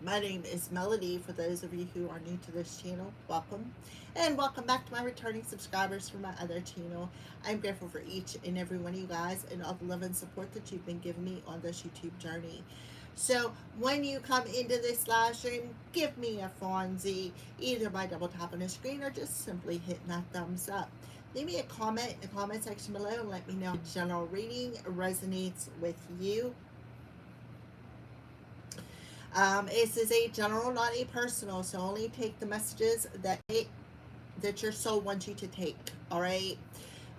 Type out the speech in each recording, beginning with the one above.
My name is Melody. For those of you who are new to this channel, welcome. And welcome back to my returning subscribers from my other channel. I'm grateful for each and every one of you guys and all the love and support that you've been giving me on this YouTube journey. So when you come into this live stream, give me a Fonzie, either by double tapping the screen or just simply hitting that thumbs up. Leave me a comment in the comment section below and let me know if the general reading resonates with you. This is a general, not a personal, so only take the messages that your soul wants you to take. All right.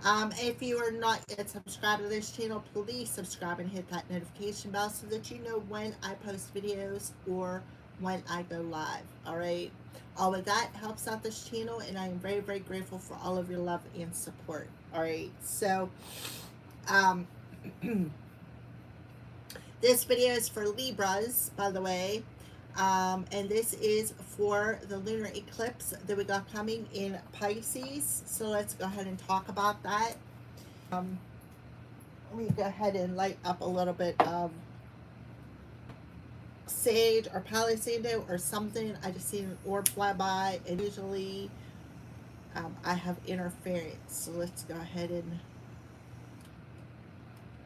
If you are not yet subscribed to this channel, please subscribe and hit that notification bell so that you know when I post videos or when I go live. All right. All of that helps out this channel, and I am very, very grateful for all of your love and support. All right. So, this video is for Libras, by the way, and this is for the lunar eclipse that we got coming in Pisces. So let's go ahead and talk about that. Let me go ahead and light up a little bit of sage or palo santo or something. I just seen an orb fly by, and usually I have interference. So let's go ahead and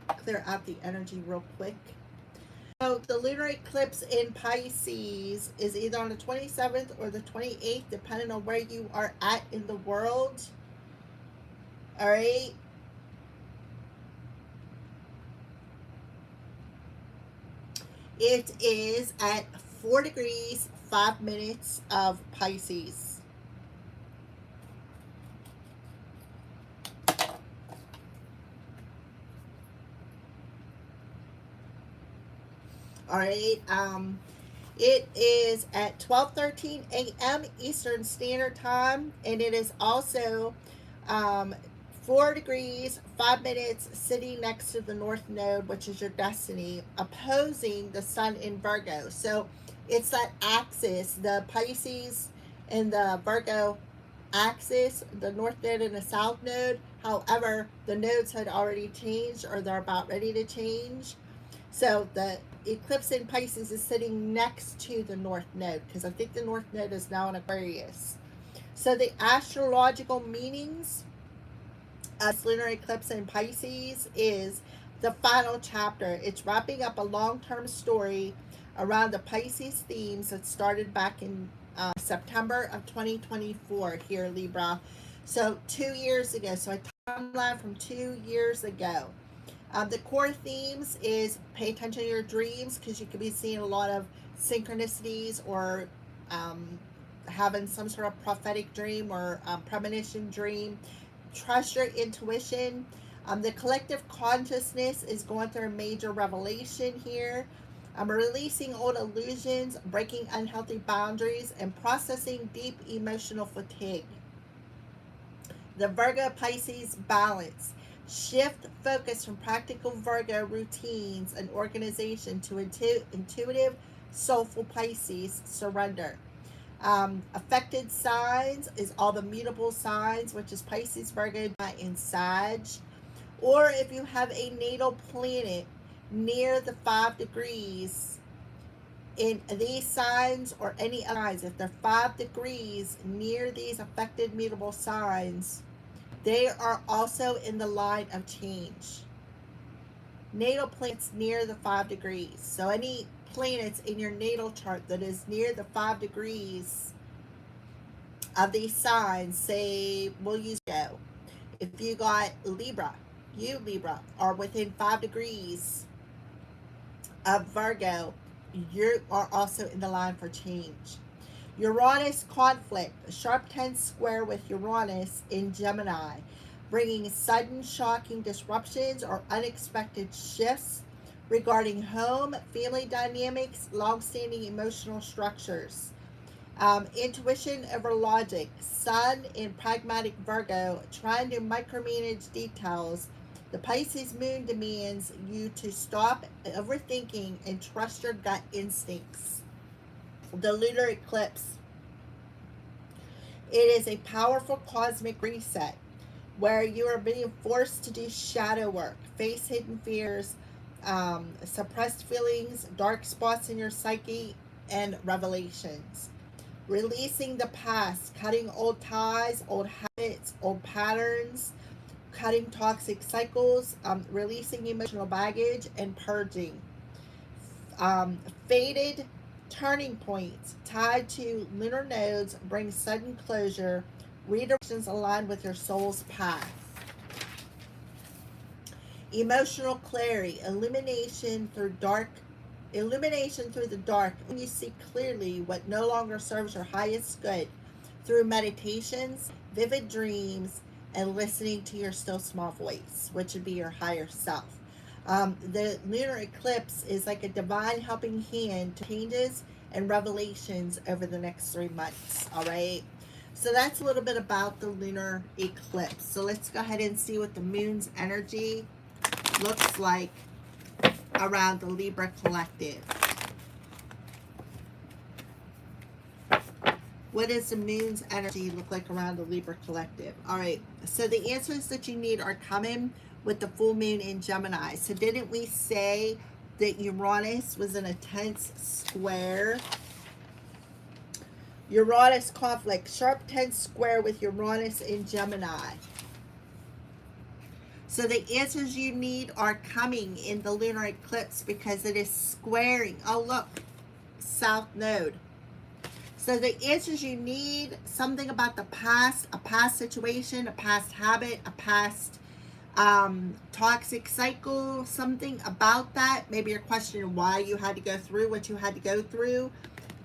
clear out the energy real quick. So the lunar eclipse in Pisces is either on the 27th or the 28th, depending on where you are at in the world. All right. It is at 4 degrees, 5 minutes of Pisces. All right. It is at 12:13 a.m. Eastern Standard Time, and it is also 4 degrees, 5 minutes, sitting next to the North Node, which is your destiny, opposing the Sun in Virgo. So it's that axis, the Pisces and the Virgo axis, the North Node and the South Node. However, the nodes had already changed, or they're about ready to change. So the eclipse in Pisces is sitting next to the North Node, because I think the North Node is now in Aquarius. So the astrological meanings of this lunar eclipse in Pisces is the final chapter. It's wrapping up a long-term story around the Pisces themes that started back in September of 2024 here, Libra. So 2 years ago. So a timeline from 2 years ago. The core themes is pay attention to your dreams, because you could be seeing a lot of synchronicities or having some sort of prophetic dream or premonition dream. Trust your intuition. The collective consciousness is going through a major revelation here. Releasing old illusions, breaking unhealthy boundaries, and processing deep emotional fatigue. The Virgo Pisces balance. Shift focus from practical Virgo routines and organization to intuitive, soulful Pisces surrender. Affected signs is all the mutable signs, which is Pisces, Virgo, and Sag. Or if you have a natal planet near the 5 degrees in these signs, or any other signs, if they're 5 degrees near these affected mutable signs, they are also in the line of change. Natal planets near the 5 degrees. So any planets in your natal chart that is near the 5 degrees of these signs, say, we'll use Go. If you got Libra, you Libra are within 5 degrees of Virgo, you are also in the line for change. Uranus conflict, a sharp 10 square with Uranus in Gemini, bringing sudden shocking disruptions or unexpected shifts regarding home, family dynamics, long-standing emotional structures. Intuition over logic, Sun in pragmatic Virgo, trying to micromanage details. The Pisces moon demands you to stop overthinking and trust your gut instincts. The lunar eclipse. It is a powerful cosmic reset where you are being forced to do shadow work, face hidden fears, suppressed feelings, dark spots in your psyche, and revelations. Releasing the past, cutting old ties, old habits, old patterns, cutting toxic cycles, releasing emotional baggage, and purging. Faded turning points tied to lunar nodes bring sudden closure, redirections aligned with your soul's path. Emotional clarity, illumination through the dark, when you see clearly what no longer serves your highest good through meditations, vivid dreams, and listening to your still small voice, which would be your higher self. The lunar eclipse is like a divine helping hand to changes and revelations over the next 3 months. All right. So that's a little bit about the lunar eclipse. So let's go ahead and see what the moon's energy looks like around the Libra collective. What does the moon's energy look like around the Libra collective? All right, so the answers that you need are coming with the full moon in Gemini. So didn't we say that Uranus was in a tense square? Uranus conflict, sharp tense square with Uranus in Gemini. So the answers you need are coming in the lunar eclipse because it is squaring. Oh, look, South Node. So the answers you need, something about the past, a past situation, a past habit, a past toxic cycle, something about that. Maybe you're questioning why you had to go through what you had to go through.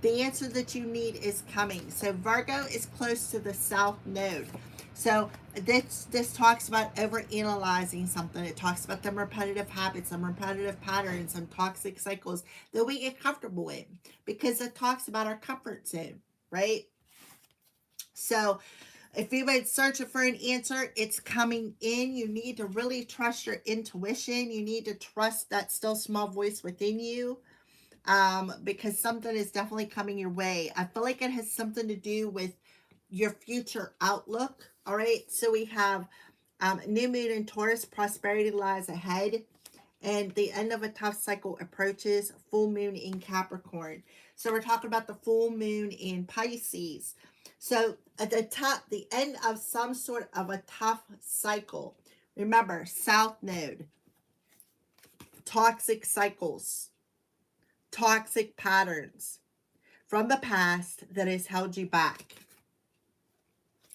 The answer that you need is coming. So Virgo is close to the South Node. So this talks about overanalyzing something. It talks about them repetitive habits, some repetitive patterns, some toxic cycles that we get comfortable in because it talks about our comfort zone, right? So if you've been searching for an answer, it's coming in. You need to really trust your intuition. You need to trust that still small voice within you. Because something is definitely coming your way. I feel like it has something to do with your future outlook. All right, so we have new moon in Taurus, prosperity lies ahead, and the end of a tough cycle approaches, full moon in Capricorn. So we're talking about the full moon in Pisces. So at the end of some sort of a tough cycle. Remember, South Node, toxic cycles, toxic patterns from the past that has held you back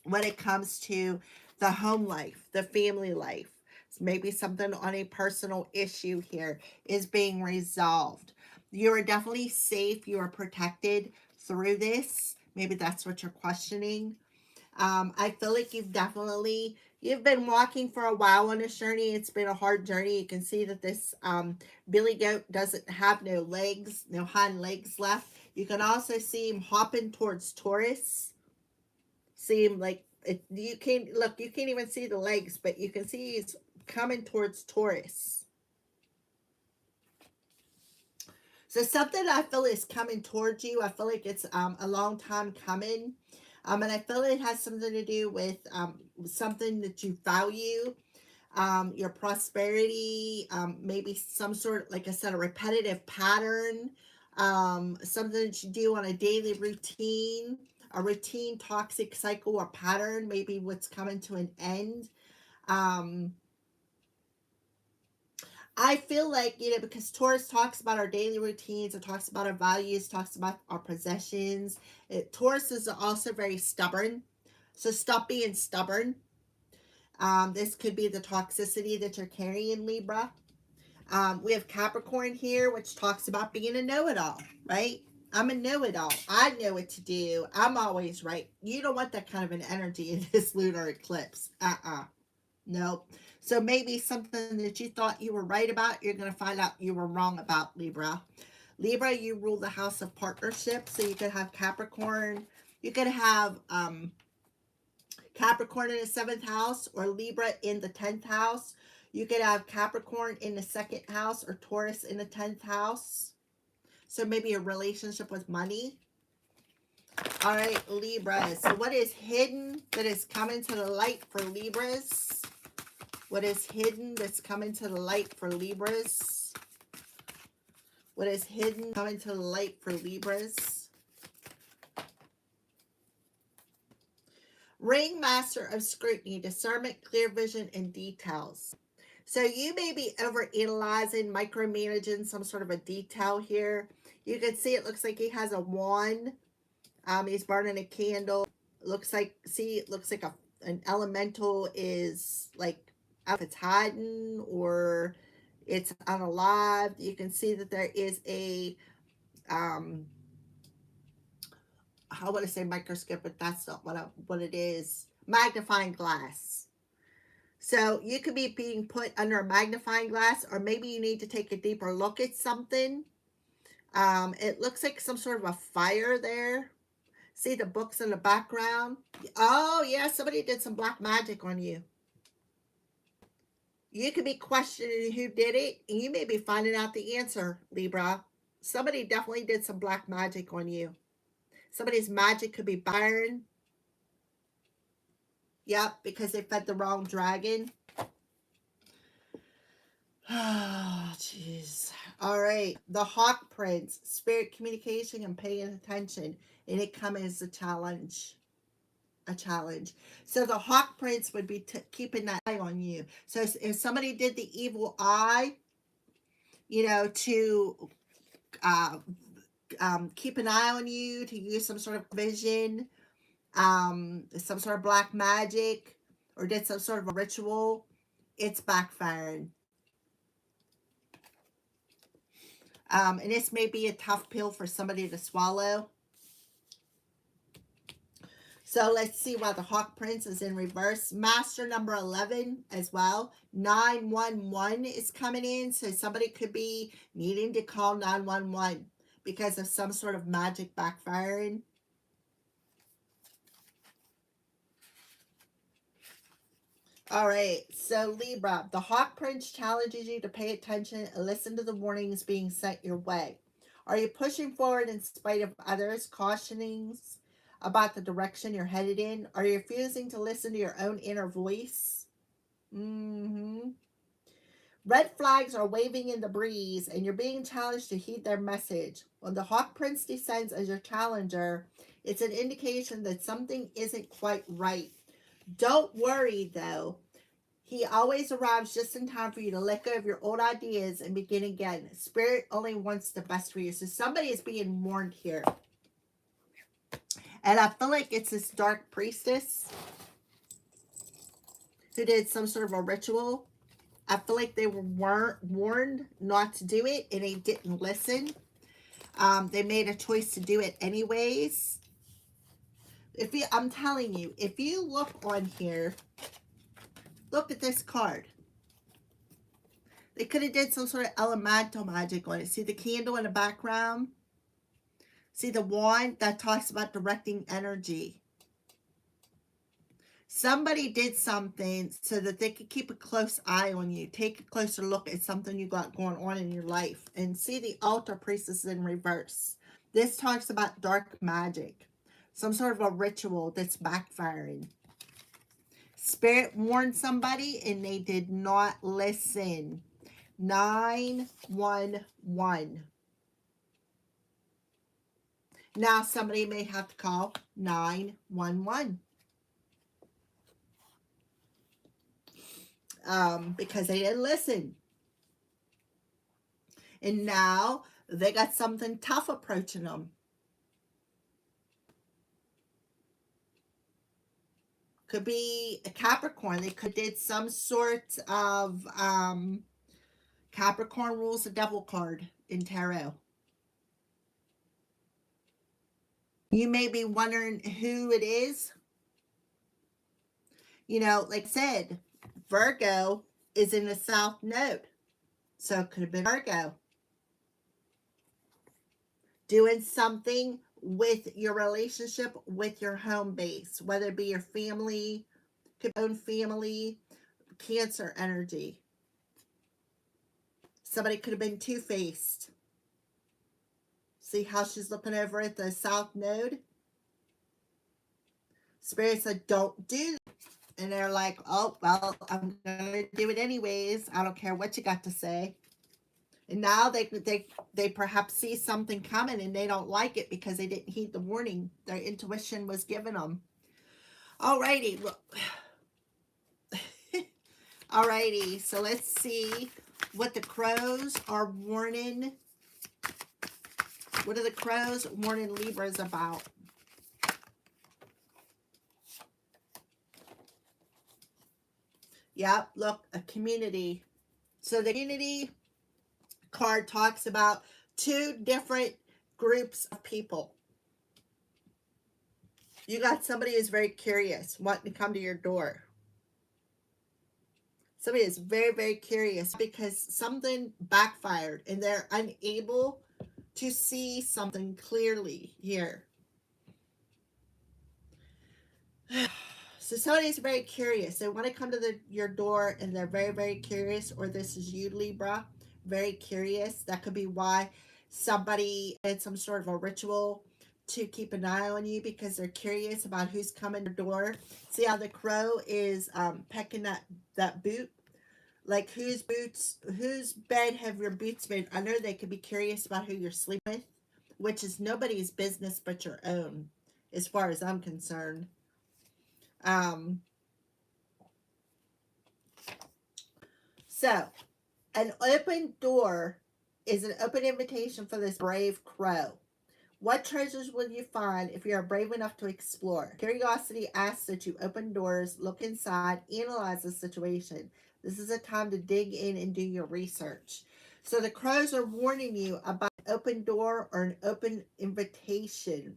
when it comes to the home life, the family life. So maybe something on a personal issue here is being resolved. You are definitely safe. You are protected through this. Maybe that's what you're questioning. I feel like you've been walking for a while on this journey. It's been a hard journey. You can see that this billy goat doesn't have no legs, no hind legs left. You can also see him hopping towards Taurus. See him like, you can't even see the legs, but you can see he's coming towards Taurus. So something I feel is coming towards you. I feel like it's a long time coming. And I feel it has something to do with something that you value, your prosperity, maybe some sort, like I said, a repetitive pattern, something that you do on a daily routine, a routine toxic cycle or pattern, maybe what's coming to an end. I feel like, because Taurus talks about our daily routines, it talks about our values, talks about our possessions. Taurus is also very stubborn. So stop being stubborn. This could be the toxicity that you're carrying, Libra. We have Capricorn here, which talks about being a know-it-all, right? I'm a know-it-all. I know what to do. I'm always right. You don't want that kind of an energy in this lunar eclipse. Nope. So maybe something that you thought you were right about, you're going to find out you were wrong about, Libra. Libra, you rule the house of partnership. So you could have Capricorn. You could have Capricorn in the 7th house or Libra in the 10th house. You could have Capricorn in the 2nd house or Taurus in the 10th house. So maybe a relationship with money. All right, Libras. So what is hidden that is coming to the light for Libras? What is hidden that's coming to the light for Libras? What is hidden coming to the light for Libras? Ringmaster of scrutiny, discernment, clear vision, and details. So you may be overanalyzing, micromanaging some sort of a detail here. You can see it looks like he has a wand. He's burning a candle. Looks like, see, it looks like an elemental is like, if it's hiding or it's unalive. You can see that there is a, I want to say microscope, but that's not what it is. Magnifying glass. So you could be being put under a magnifying glass, or maybe you need to take a deeper look at something. It looks like some sort of a fire there. See the books in the background? Oh, yeah, somebody did some black magic on you. You could be questioning who did it, and you may be finding out the answer, Libra. Somebody definitely did some black magic on you. Somebody's magic could be backfiring. Yep, because they fed the wrong dragon. Oh, jeez. All right. The Hawk Prince. Spirit communication and paying attention. And it comes as a challenge. A challenge. So the Hawk Prince would be keeping that eye on you. So if somebody did the evil eye, you know, to keep an eye on you, to use some sort of vision, some sort of black magic, or did some sort of a ritual, it's backfiring. And this may be a tough pill for somebody to swallow. So let's see why the Hawk Prince is in reverse. Master number 11 as well. 911 is coming in. So somebody could be needing to call 911 because of some sort of magic backfiring. All right, so Libra, the Hawk Prince challenges you to pay attention and listen to the warnings being sent your way. Are you pushing forward in spite of others' cautionings about the direction you're headed in? Are you refusing to listen to your own inner voice? Red flags are waving in the breeze, and you're being challenged to heed their message. When the Hawk Prince descends as your challenger, it's an indication that something isn't quite right. Don't worry, though. He always arrives just in time for you to let go of your old ideas and begin again. Spirit only wants the best for you. So somebody is being warned here. And I feel like it's this dark priestess who did some sort of a ritual. I feel like they were warned not to do it, and they didn't listen. They made a choice to do it anyways. I'm telling you, if you look on here, look at this card. They could have did some sort of elemental magic on it. See the candle in the background? See the wand? That talks about directing energy. Somebody did something so that they could keep a close eye on you. Take a closer look at something you got going on in your life. And see the altar priestess in reverse. This talks about dark magic. Some sort of a ritual that's backfiring. Spirit warned somebody and they did not listen. 911. Now somebody may have to call 911. Because they didn't listen. And now they got something tough approaching them. Could be a Capricorn. They could did some sort of Capricorn rules the devil card in tarot. You may be wondering who it is. You know, like I said, Virgo is in the South Node. So it could have been Virgo. Doing something with your relationship with your home base, whether it be your family, could be your own family, Cancer energy. Somebody could have been two-faced. See how she's looking over at the South Node? Spirit said, don't do that. And they're like, oh, well, I'm going to do it anyways. I don't care what you got to say. And now they perhaps see something coming and they don't like it because they didn't heed the warning their intuition was giving them. Alrighty, well, alrighty. So let's see what the crows are warning. What are the crows warning Libras about? Yep, look, a community. So the community card talks about two different groups of people. You got somebody who's very curious, wanting to come to your door. Somebody is very, very curious because something backfired and they're unable to see something clearly here. So somebody's very curious. They want to come to your door and they're very, very curious, or this is you, Libra, very curious. That could be why somebody did some sort of a ritual to keep an eye on you because they're curious about who's coming to your door. See how the crow is pecking that boot? Like whose bed have your boots been under? They could be curious about who you're sleeping with, which is nobody's business but your own, as far as I'm concerned. So an open door is an open invitation for this brave crow. What treasures will you find if you are brave enough to explore? Curiosity asks that you open doors, look inside, analyze the situation. This is a time to dig in and do your research. So the crows are warning you about an open door or an open invitation.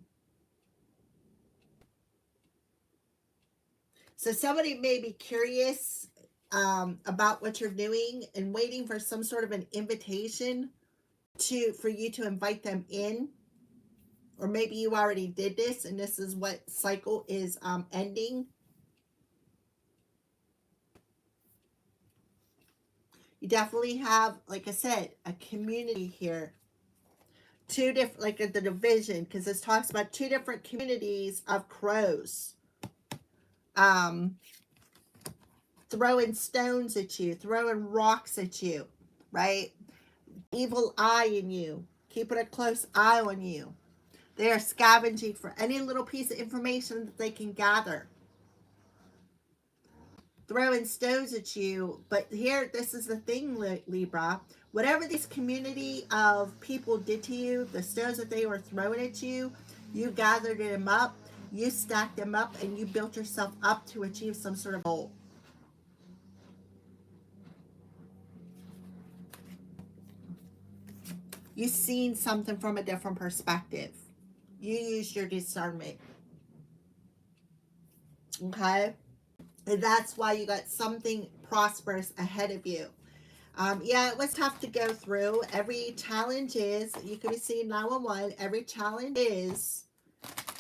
So somebody may be curious about what you're doing and waiting for some sort of an invitation for you to invite them in. Or maybe you already did this and this is what cycle is ending. You definitely have, like I said, a community here. Two different, like the division, because this talks about two different communities of crows. Throwing stones at you, throwing rocks at you, right? Evil eye in you, keeping a close eye on you. They are scavenging for any little piece of information that they can gather. Throwing stones at you. But here, this is the thing, Libra. Whatever this community of people did to you, the stones that they were throwing at you, you gathered them up, you stacked them up, and you built yourself up to achieve some sort of goal. You've seen something from a different perspective. You used your discernment. Okay? And that's why you got something prosperous ahead of you. Yeah, it was tough to go through. Every challenge is, you can be seeing 911, every challenge is,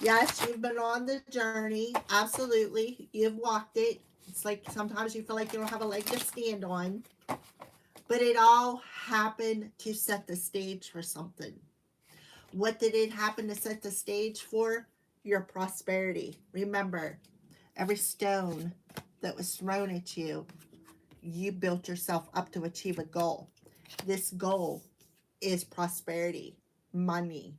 yes, you've been on the journey. Absolutely. You've walked it. It's like sometimes you feel like you don't have a leg to stand on. But it all happened to set the stage for something. What did it happen to set the stage for? Your prosperity. Remember, every stone that was thrown at you, you built yourself up to achieve a goal. This goal is prosperity, money.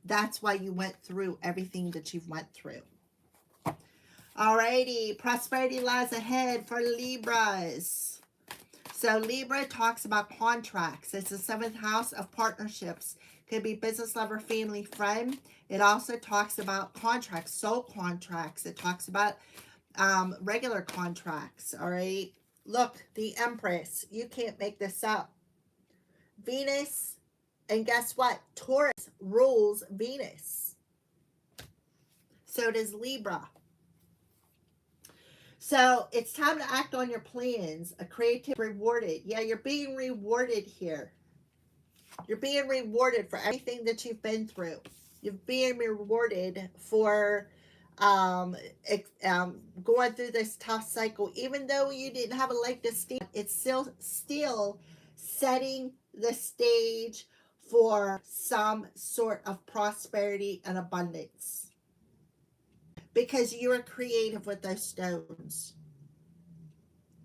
That's why you went through everything that you've went through. Alrighty, prosperity lies ahead for Libras. So Libra talks about contracts. It's the 7th house of partnerships. Could be business, lover, family, friend. It also talks about contracts, soul contracts. It talks about regular contracts. All right. Look, the Empress. You can't make this up. Venus, and guess what? Taurus rules Venus. So does Libra. So it's time to act on your plans. A creative rewarded. Yeah, you're being rewarded here. You're being rewarded for everything that you've been through. You're being rewarded for going through this tough cycle. Even though you didn't have a leg to stand, it's still setting the stage for some sort of prosperity and abundance. Because you are creative with those stones.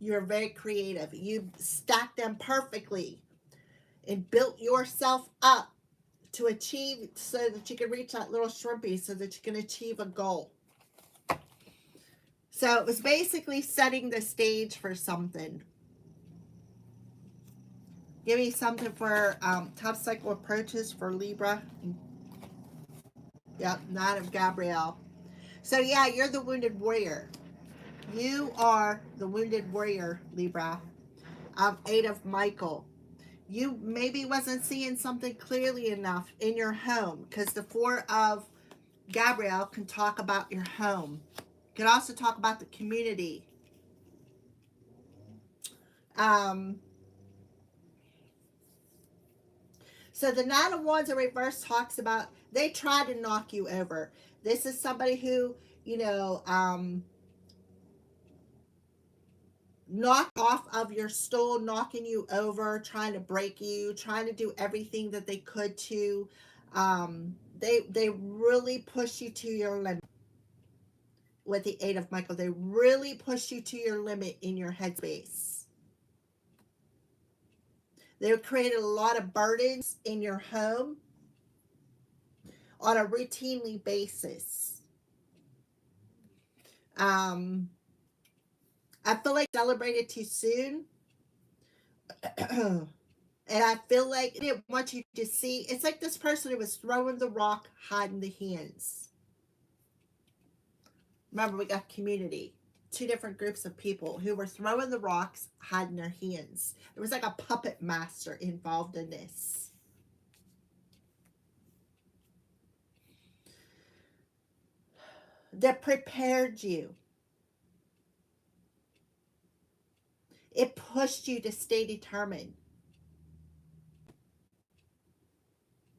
You're very creative. You stack them perfectly. and built yourself up to achieve, so that you can reach that little shrimpy, so that you can achieve a goal. So it was basically setting the stage for something. Give me something for tough cycle approaches for Libra. Yep, Knight of Gabrielle. So yeah, you're the wounded warrior. You are the wounded warrior, Libra. Eight of Michael. You maybe wasn't seeing something clearly enough in your home, because the Four of Gabrielle can talk about your home. Can also talk about the community. So the Nine of Wands in reverse talks about they try to knock you over. This is somebody who, you know, knock off of your stool, knocking you over, trying to break you, trying to do everything that they could to. They really push you to your limit. With the Eight of Michael, they really push you to your limit in your headspace. They created a lot of burdens in your home on a routinely basis. I feel like celebrated too soon. And I feel like I didn't want you to see. It's like this person who was throwing the rock, hiding the hands. Remember, we got community. Two different groups of people who were throwing the rocks, hiding their hands. There was like a puppet master involved in this. That prepared you. It pushed you to stay determined.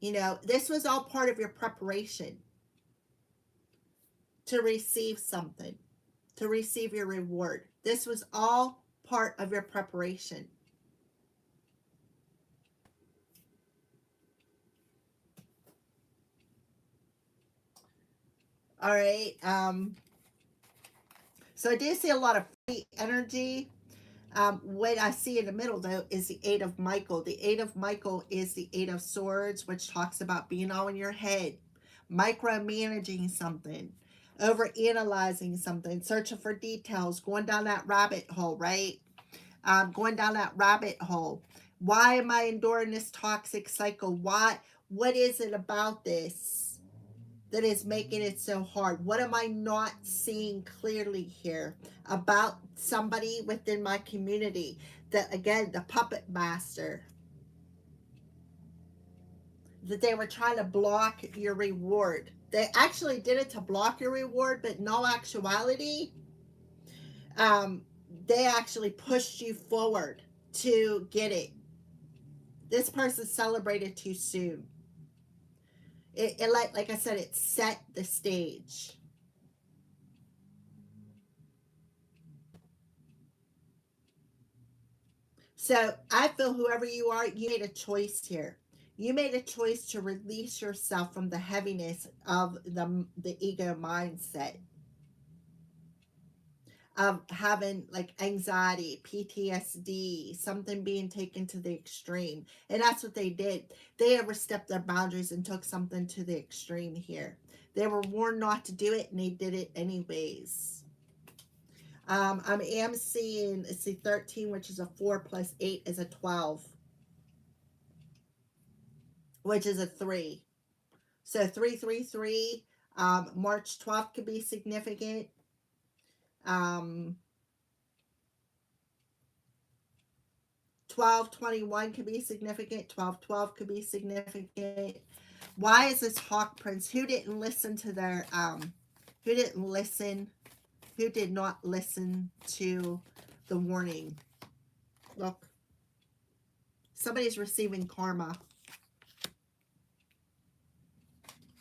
You know, this was all part of your preparation to receive something, to receive your reward. This was all part of your preparation. All right. So I do see a lot of free energy. What I see in the middle, though, is the Eight of Michael. The Eight of Michael is the Eight of Swords, which talks about being all in your head, micromanaging something, overanalyzing something, searching for details, going down that rabbit hole, right? Going down that rabbit hole. Why am I enduring this toxic cycle? What is it about this that is making it so hard? What am I not seeing clearly here about somebody within my community? That, again, the puppet master, that they were trying to block your reward. They actually did it to block your reward, but in all actuality, they actually pushed you forward to get it. This person celebrated too soon. It like I said, it set the stage. So I feel whoever you are, you made a choice here. You made a choice to release yourself from the heaviness of the ego mindset, of having like anxiety, PTSD, something being taken to the extreme. And that's what they did. They overstepped their boundaries and took something to the extreme here. They were warned not to do it, and they did it anyways. I am seeing, let's see, 13, which is a 4 plus 8 is a 12, which is a 3. So 333, March 12th could be significant. 1221 could be significant. 1212 could be significant. Why is this Hawk Prince? Who didn't listen to their, who did not listen to the warning? Look, somebody's receiving karma.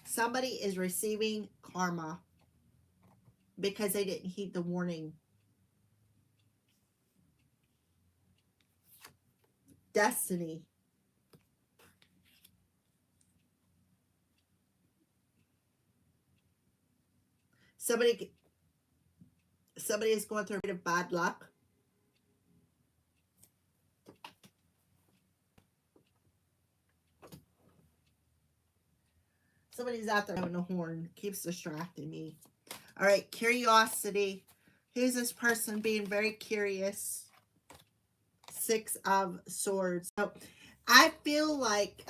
Somebody is receiving karma because they didn't heed the warning. Destiny. Somebody is going through a bit of bad luck. Somebody's out there having a horn. Keeps distracting me. All right, curiosity. Who's this person being very curious? Six of Swords. So I feel like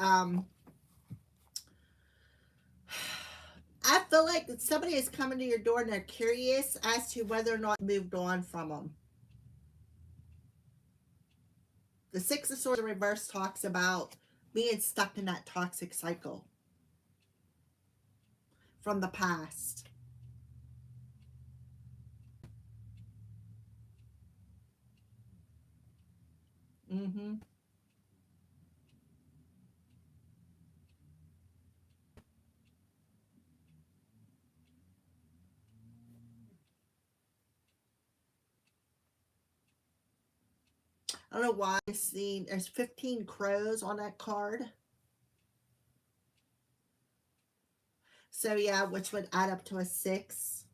somebody is coming to your door and they're curious as to whether or not you moved on from them. The Six of Swords in reverse talks about being stuck in that toxic cycle from the past. Mm-hmm. I don't know why I've seen there's 15 crows on that card. So yeah, which would add up to a 6.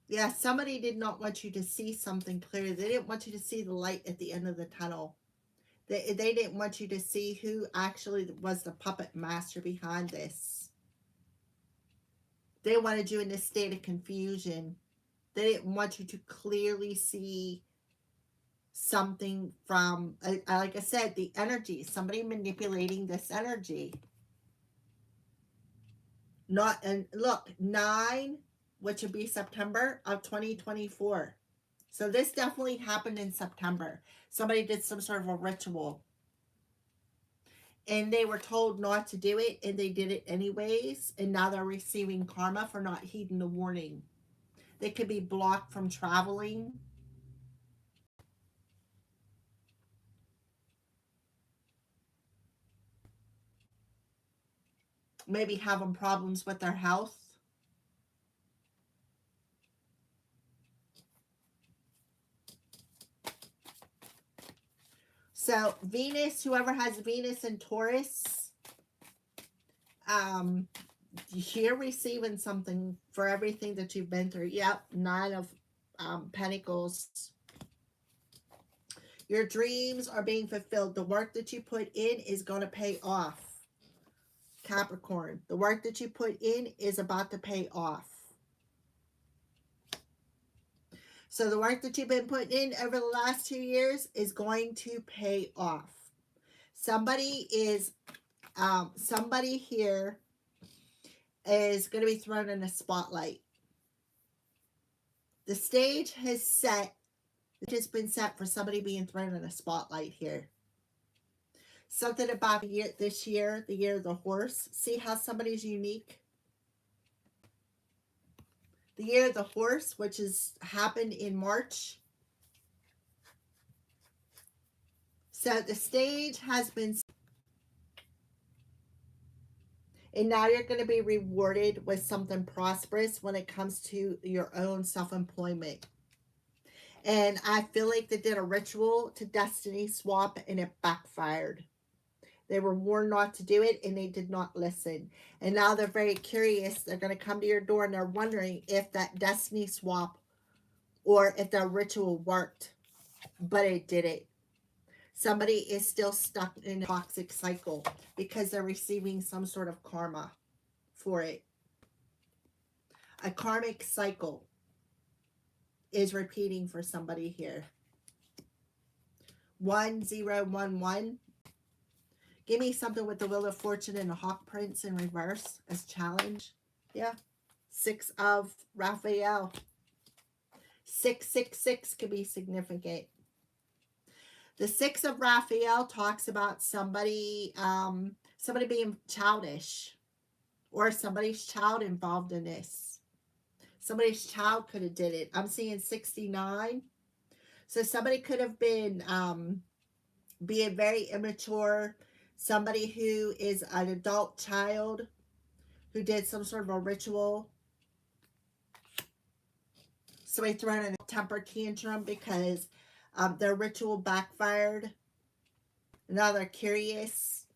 Yeah, somebody did not want you to see something clearly. They didn't want you to see the light at the end of the tunnel. They didn't want you to see who actually was the puppet master behind this. They wanted you in this state of confusion. They didn't want you to clearly see something from, like I said, the energy. Somebody manipulating this energy. Not, and look, 9, which would be September of 2024. So this definitely happened in September. Somebody did some sort of a ritual. And they were told not to do it, and they did it anyways. And now they're receiving karma for not heeding the warning. They could be blocked from traveling. Maybe having problems with their health. So Venus, whoever has Venus in Taurus, you're receiving something for everything that you've been through. Yep, 9 of Pentacles. Your dreams are being fulfilled. The work that you put in is going to pay off. Capricorn, the work that you put in is about to pay off. So the work that you've been putting in over the last 2 years is going to pay off. Somebody here is going to be thrown in a spotlight. The stage has set, it has been set for somebody being thrown in a spotlight here. Something about this year, the year of the horse. See how somebody's unique? The year of the horse, which has happened in March. So the stage has been, and now you're going to be rewarded with something prosperous when it comes to your own self-employment. And I feel like they did a ritual to destiny swap and it backfired. They were warned not to do it and they did not listen. And now they're very curious. They're going to come to your door and they're wondering if that destiny swap or if that ritual worked. But it didn't. Somebody is still stuck in a toxic cycle because they're receiving some sort of karma for it. A karmic cycle is repeating for somebody here. 1011. Give me something with the Wheel of Fortune and the Hawk Prince in reverse as challenge. Yeah. 6 of Raphael. 666 could be significant. The 6 of Raphael talks about somebody being childish, or somebody's child involved in this. Somebody's child could have did it. I'm seeing 69. So somebody could have been being very immature. Somebody who is an adult child who did some sort of a ritual. Somebody throwing in a temper tantrum because their ritual backfired. Now they're curious.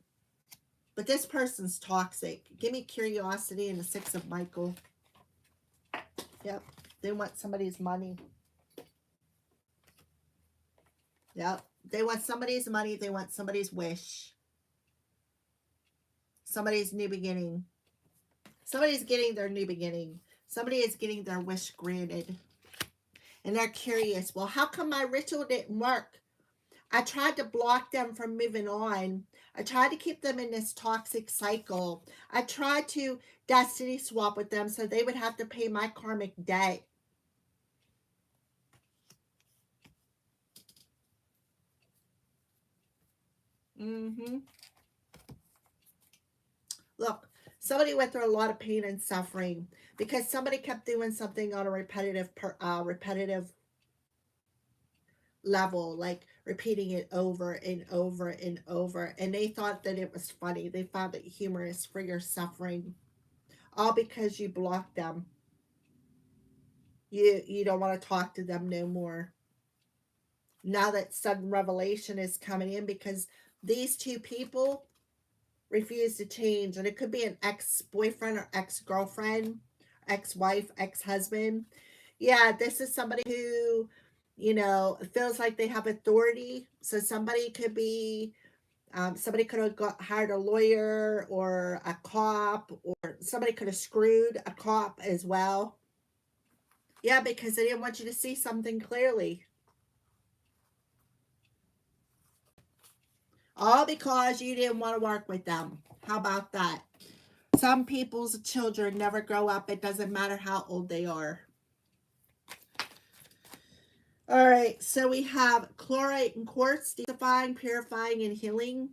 But this person's toxic. Give me curiosity and the 6 of Michael. Yep. They want somebody's money. Yep. They want somebody's money. They want somebody's wish, somebody's new beginning. Somebody's getting their new beginning. Somebody is getting their wish granted. And they're curious, well, how come my ritual didn't work? I tried to block them from moving on. I tried to keep them in this toxic cycle. I tried to destiny swap with them so they would have to pay my karmic debt. Mm-hmm. Look, somebody went through a lot of pain and suffering because somebody kept doing something on a repetitive level, like repeating it over and over and over, and they thought that it was funny. They found it humorous for your suffering, all because you blocked them. You don't want to talk to them no more. Now that sudden revelation is coming in because these two people refuse to change, and it could be an ex-boyfriend or ex-girlfriend, ex-wife, ex-husband. Yeah, this is somebody who, feels like they have authority. So somebody could be, somebody could have hired a lawyer or a cop, or somebody could have screwed a cop as well. Yeah, because they didn't want you to see something clearly. All because you didn't want to work with them. How about that? Some people's children never grow up. It doesn't matter how old they are. All right, so we have chlorite and quartz, detoxifying, purifying, and healing.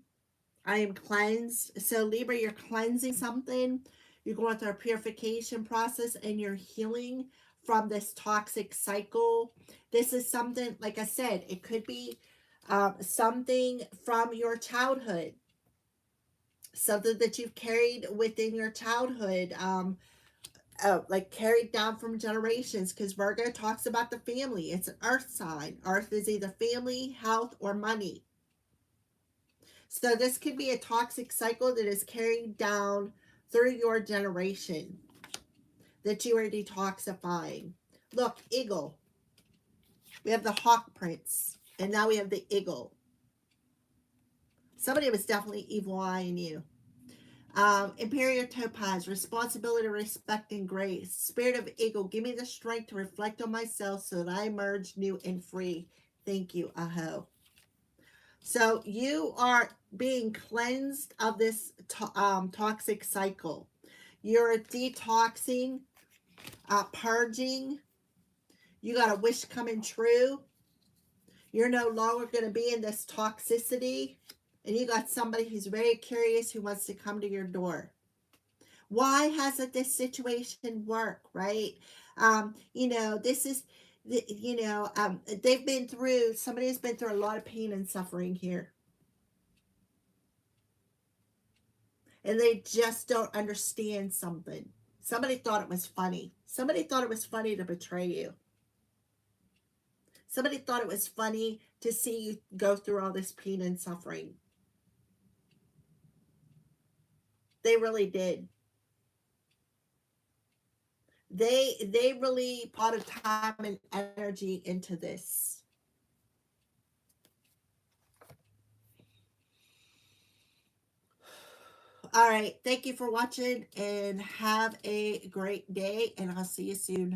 I am cleansed. So Libra, you're cleansing something. You're going through a purification process and you're healing from this toxic cycle. This is something, like I said, it could be something from your childhood, something that you've carried within your childhood, like carried down from generations, because Virgo talks about the family. It's an earth sign. Earth is either family, health, or money. So this could be a toxic cycle that is carried down through your generation that you are detoxifying. Look, eagle. We have the hawk prince, and now we have the eagle. Somebody was definitely evil eyeing you. Imperial Topaz, responsibility, respect, and grace. Spirit of Eagle, give me the strength to reflect on myself so that I emerge new and free. Thank you, Aho. So you are being cleansed of this toxic cycle. You're detoxing, purging. You got a wish coming true. You're no longer going to be in this toxicity. And you got somebody who's very curious who wants to come to your door. Why hasn't this situation worked, right? This is, they've been through, somebody's been through a lot of pain and suffering here. And they just don't understand something. Somebody thought it was funny. Somebody thought it was funny to betray you. Somebody thought it was funny to see you go through all this pain and suffering. They really did. They really put a lot of time and energy into this. All right. Thank you for watching and have a great day, and I'll see you soon.